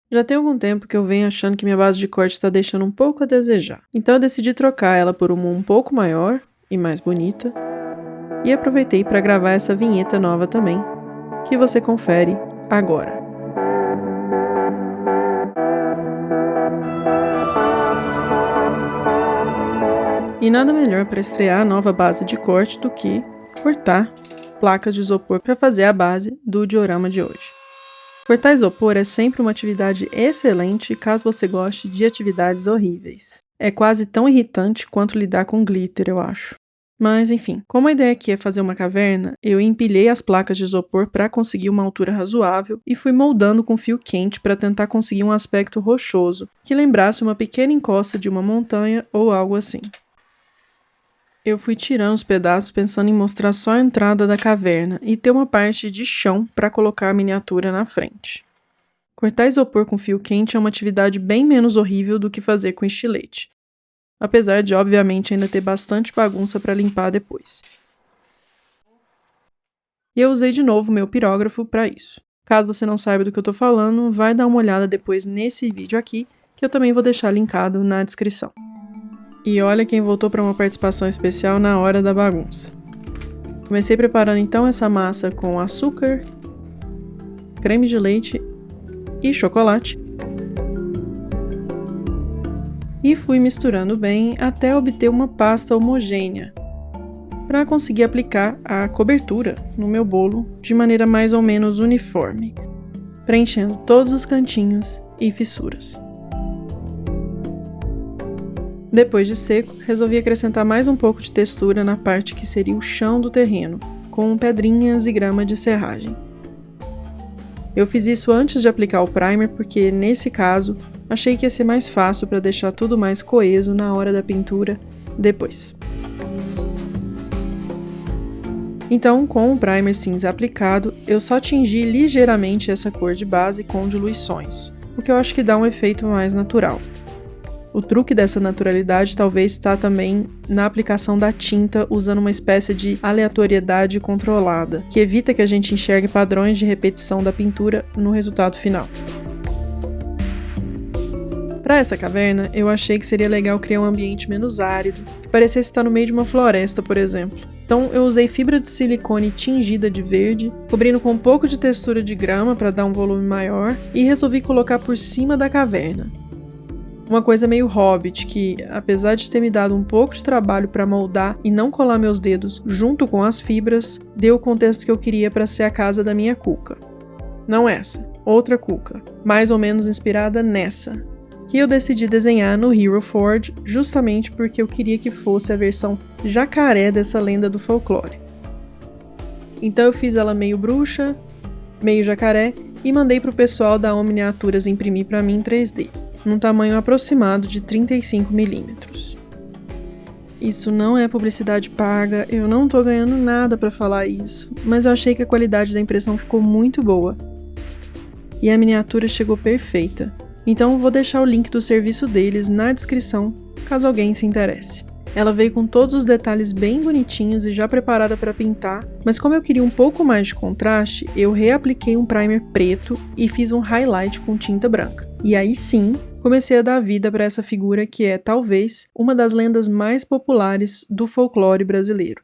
Já tem algum tempo que eu venho achando que minha base de corte está deixando um pouco a desejar. Então eu decidi trocar ela por uma um pouco maior e mais bonita. E aproveitei para gravar essa vinheta nova também, que você confere agora. E nada melhor para estrear a nova base de corte do que cortar placas de isopor para fazer a base do diorama de hoje. Cortar isopor é sempre uma atividade excelente caso você goste de atividades horríveis. É quase tão irritante quanto lidar com glitter, eu acho. Mas enfim, como a ideia aqui é fazer uma caverna, eu empilhei as placas de isopor para conseguir uma altura razoável e fui moldando com fio quente para tentar conseguir um aspecto rochoso, que lembrasse uma pequena encosta de uma montanha ou algo assim. Eu fui tirando os pedaços pensando em mostrar só a entrada da caverna e ter uma parte de chão para colocar a miniatura na frente. Cortar isopor com fio quente é uma atividade bem menos horrível do que fazer com estilete, apesar de obviamente ainda ter bastante bagunça para limpar depois. E eu usei de novo o meu pirógrafo para isso. Caso você não saiba do que eu estou falando, vai dar uma olhada depois nesse vídeo aqui, que eu também vou deixar linkado na descrição. E olha quem voltou para uma participação especial na hora da bagunça. Comecei preparando então essa massa com açúcar, creme de leite e chocolate. E fui misturando bem até obter uma pasta homogênea, para conseguir aplicar a cobertura no meu bolo de maneira mais ou menos uniforme, preenchendo todos os cantinhos e fissuras. Depois de seco, resolvi acrescentar mais um pouco de textura na parte que seria o chão do terreno, com pedrinhas e grama de serragem. Eu fiz isso antes de aplicar o primer porque, nesse caso, achei que ia ser mais fácil para deixar tudo mais coeso na hora da pintura depois. Então, com o primer cinza aplicado, eu só tingi ligeiramente essa cor de base com diluições, o que eu acho que dá um efeito mais natural. O truque dessa naturalidade talvez está também na aplicação da tinta usando uma espécie de aleatoriedade controlada, que evita que a gente enxergue padrões de repetição da pintura no resultado final. Para essa caverna, eu achei que seria legal criar um ambiente menos árido, que parecesse estar no meio de uma floresta, por exemplo. Então eu usei fibra de silicone tingida de verde, cobrindo com um pouco de textura de grama para dar um volume maior, e resolvi colocar por cima da caverna. Uma coisa meio Hobbit, que, apesar de ter me dado um pouco de trabalho para moldar e não colar meus dedos junto com as fibras, deu o contexto que eu queria para ser a casa da minha cuca. Não essa, outra cuca, mais ou menos inspirada nessa, que eu decidi desenhar no Hero Forge justamente porque eu queria que fosse a versão jacaré dessa lenda do folclore. Então eu fiz ela meio bruxa, meio jacaré e mandei pro pessoal da Miniaturas imprimir para mim em 3D. Num tamanho aproximado de 35 mm. Isso não é publicidade paga, eu não tô ganhando nada para falar isso, mas eu achei que a qualidade da impressão ficou muito boa. E a miniatura chegou perfeita, então vou deixar o link do serviço deles na descrição, caso alguém se interesse. Ela veio com todos os detalhes bem bonitinhos e já preparada para pintar, mas como eu queria um pouco mais de contraste, eu reapliquei um primer preto e fiz um highlight com tinta branca. E aí sim, comecei a dar vida para essa figura que é, talvez, uma das lendas mais populares do folclore brasileiro.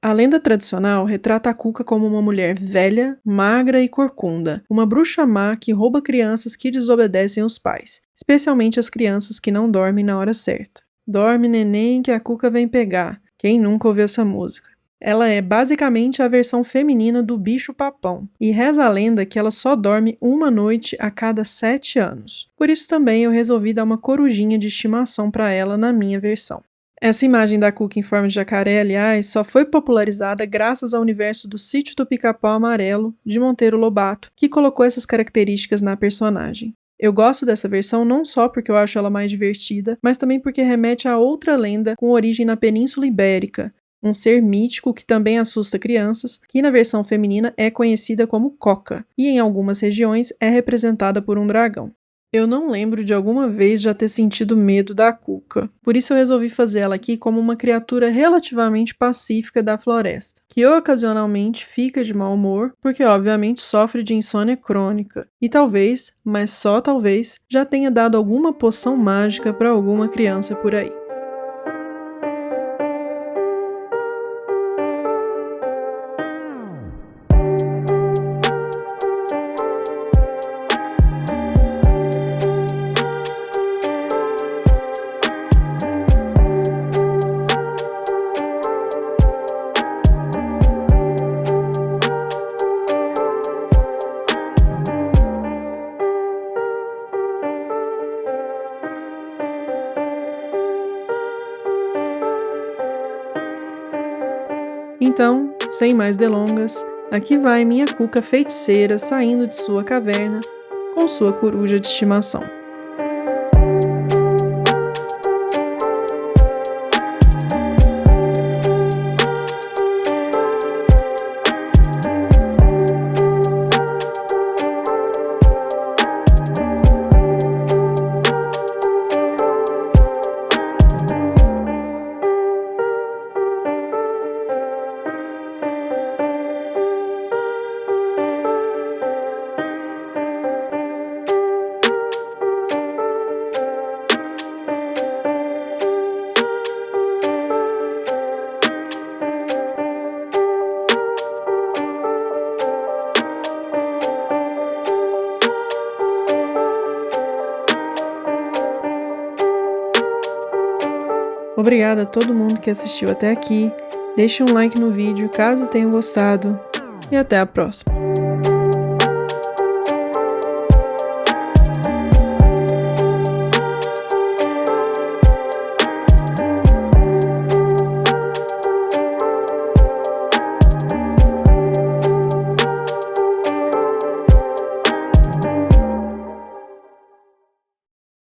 A lenda tradicional retrata a Cuca como uma mulher velha, magra e corcunda, uma bruxa má que rouba crianças que desobedecem os pais, especialmente as crianças que não dormem na hora certa. Dorme, neném, que a Cuca vem pegar. Quem nunca ouviu essa música? Ela é basicamente a versão feminina do bicho-papão, e reza a lenda que ela só dorme uma noite a cada 7 anos. Por isso também eu resolvi dar uma corujinha de estimação para ela na minha versão. Essa imagem da Cuca em forma de jacaré, aliás, só foi popularizada graças ao universo do Sítio do Pica-Pau Amarelo, de Monteiro Lobato, que colocou essas características na personagem. Eu gosto dessa versão não só porque eu acho ela mais divertida, mas também porque remete a outra lenda com origem na Península Ibérica, um ser mítico que também assusta crianças, que na versão feminina é conhecida como Coca, e em algumas regiões é representada por um dragão. Eu não lembro de alguma vez já ter sentido medo da Cuca, por isso eu resolvi fazer ela aqui como uma criatura relativamente pacífica da floresta, que ocasionalmente fica de mau humor, porque obviamente sofre de insônia crônica, e talvez, mas só talvez, já tenha dado alguma poção mágica para alguma criança por aí. Então, sem mais delongas, aqui vai minha Cuca feiticeira saindo de sua caverna com sua coruja de estimação. Obrigada a todo mundo que assistiu até aqui. Deixe um like no vídeo caso tenha gostado e até a próxima.